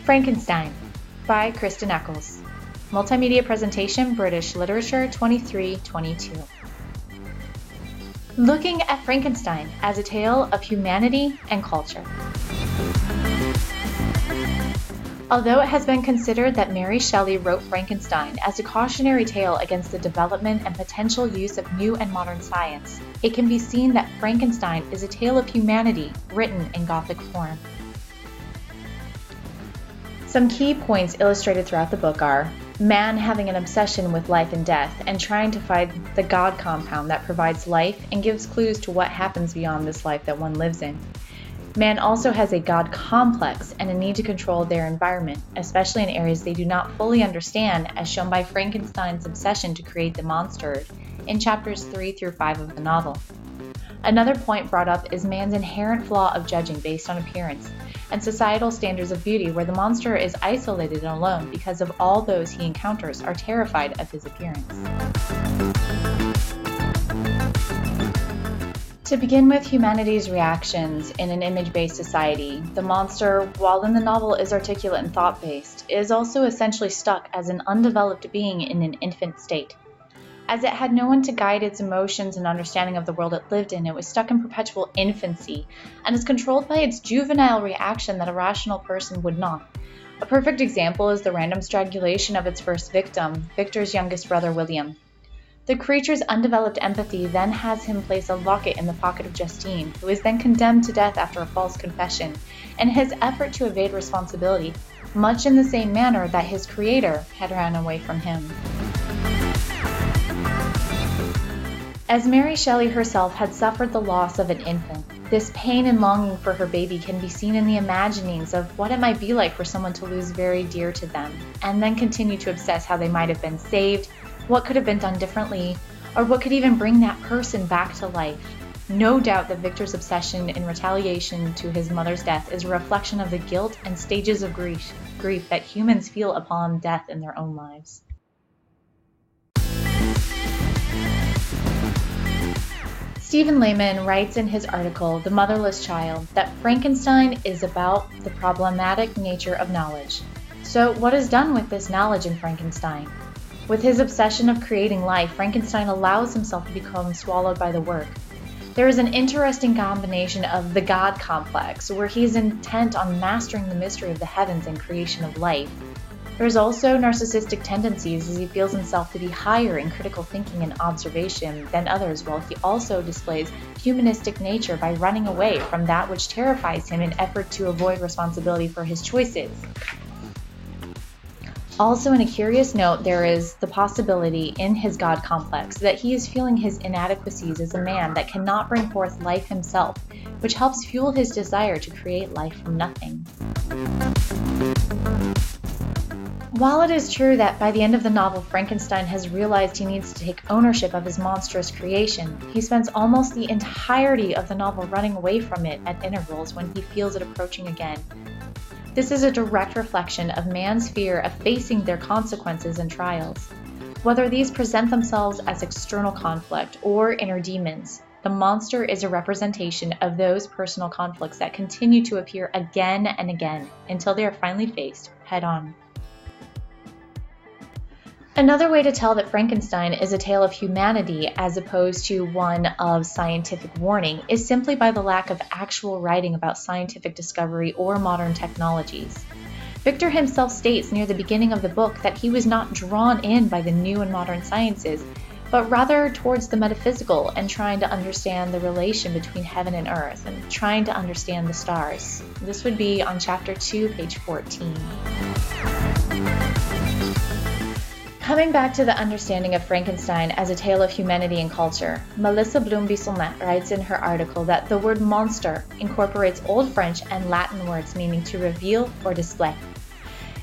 Frankenstein by Kristen Eccles. Multimedia presentation, British Literature 2322. Looking at Frankenstein as a tale of humanity and culture. Although it has been considered that Mary Shelley wrote Frankenstein as a cautionary tale against the development and potential use of new and modern science, it can be seen that Frankenstein is a tale of humanity written in Gothic form. Some key points illustrated throughout the book are man having an obsession with life and death and trying to find the God compound that provides life and gives clues to what happens beyond this life that one lives in. Man also has a God complex and a need to control their environment, especially in areas they do not fully understand, as shown by Frankenstein's obsession to create the monster in chapters 3 through 5 of the novel. Another point brought up is man's inherent flaw of judging based on appearance and societal standards of beauty, where the monster is isolated and alone because of all those he encounters are terrified of his appearance. To begin with humanity's reactions in an image-based society, the monster, while in the novel is articulate and thought-based, is also essentially stuck as an undeveloped being in an infant state. As it had no one to guide its emotions and understanding of the world it lived in, it was stuck in perpetual infancy and is controlled by its juvenile reaction that a rational person would not. A perfect example is the random strangulation of its first victim, Victor's youngest brother William. The creature's undeveloped empathy then has him place a locket in the pocket of Justine, who is then condemned to death after a false confession, in his effort to evade responsibility, much in the same manner that his creator had ran away from him. As Mary Shelley herself had suffered the loss of an infant, this pain and longing for her baby can be seen in the imaginings of what it might be like for someone to lose very dear to them, and then continue to obsess how they might have been saved, what could have been done differently, or what could even bring that person back to life. No doubt that Victor's obsession in retaliation to his mother's death is a reflection of the guilt and stages of grief that humans feel upon death in their own lives. Stephen Lehman writes in his article, The Motherless Child, that Frankenstein is about the problematic nature of knowledge. So what is done with this knowledge in Frankenstein? With his obsession of creating life, Frankenstein allows himself to become swallowed by the work. There is an interesting combination of the God complex, where he is intent on mastering the mystery of the heavens and creation of life. There's also narcissistic tendencies, as he feels himself to be higher in critical thinking and observation than others, while he also displays humanistic nature by running away from that which terrifies him in effort to avoid responsibility for his choices. Also, in a curious note, there is the possibility in his God complex that he is feeling his inadequacies as a man that cannot bring forth life himself, which helps fuel his desire to create life from nothing. While it is true that by the end of the novel Frankenstein has realized he needs to take ownership of his monstrous creation, he spends almost the entirety of the novel running away from it at intervals when he feels it approaching again. This is a direct reflection of man's fear of facing their consequences and trials. Whether these present themselves as external conflict or inner demons, the monster is a representation of those personal conflicts that continue to appear again and again until they are finally faced head-on. Another way to tell that Frankenstein is a tale of humanity as opposed to one of scientific warning is simply by the lack of actual writing about scientific discovery or modern technologies. Victor himself states near the beginning of the book that he was not drawn in by the new and modern sciences, but rather towards the metaphysical and trying to understand the relation between heaven and earth and trying to understand the stars. This would be on chapter 2, page 14. Coming back to the understanding of Frankenstein as a tale of humanity and culture, Melissa Bloom-Bissonnette writes in her article that the word monster incorporates Old French and Latin words meaning to reveal or display.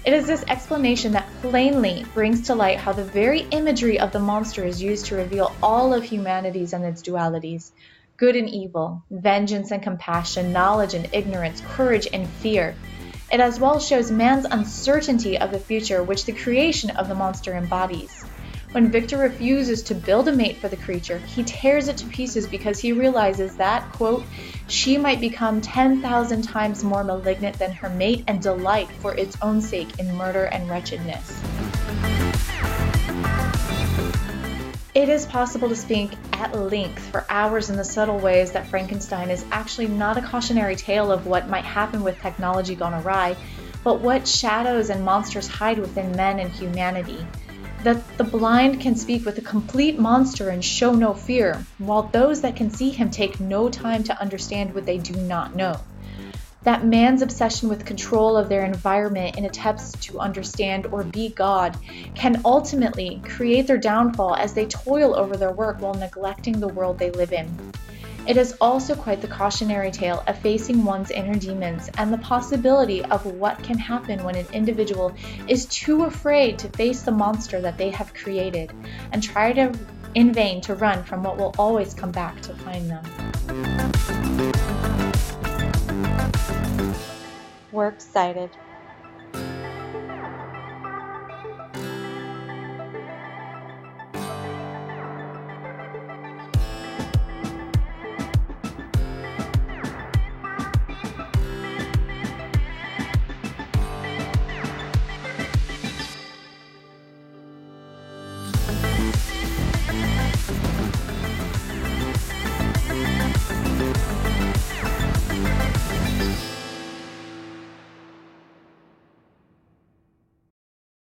It is this explanation that plainly brings to light how the very imagery of the monster is used to reveal all of humanity's and its dualities, good and evil, vengeance and compassion, knowledge and ignorance, courage and fear. It as well shows man's uncertainty of the future, which the creation of the monster embodies. When Victor refuses to build a mate for the creature, he tears it to pieces because he realizes that, quote, she might become 10,000 times more malignant than her mate and delight for its own sake in murder and wretchedness. It is possible to speak at length for hours in the subtle ways that Frankenstein is actually not a cautionary tale of what might happen with technology gone awry, but what shadows and monsters hide within men and humanity. That the blind can speak with a complete monster and show no fear, while those that can see him take no time to understand what they do not know. That man's obsession with control of their environment in attempts to understand or be God can ultimately create their downfall as they toil over their work while neglecting the world they live in. It is also quite the cautionary tale of facing one's inner demons and the possibility of what can happen when an individual is too afraid to face the monster that they have created and try in vain to run from what will always come back to find them. Works cited.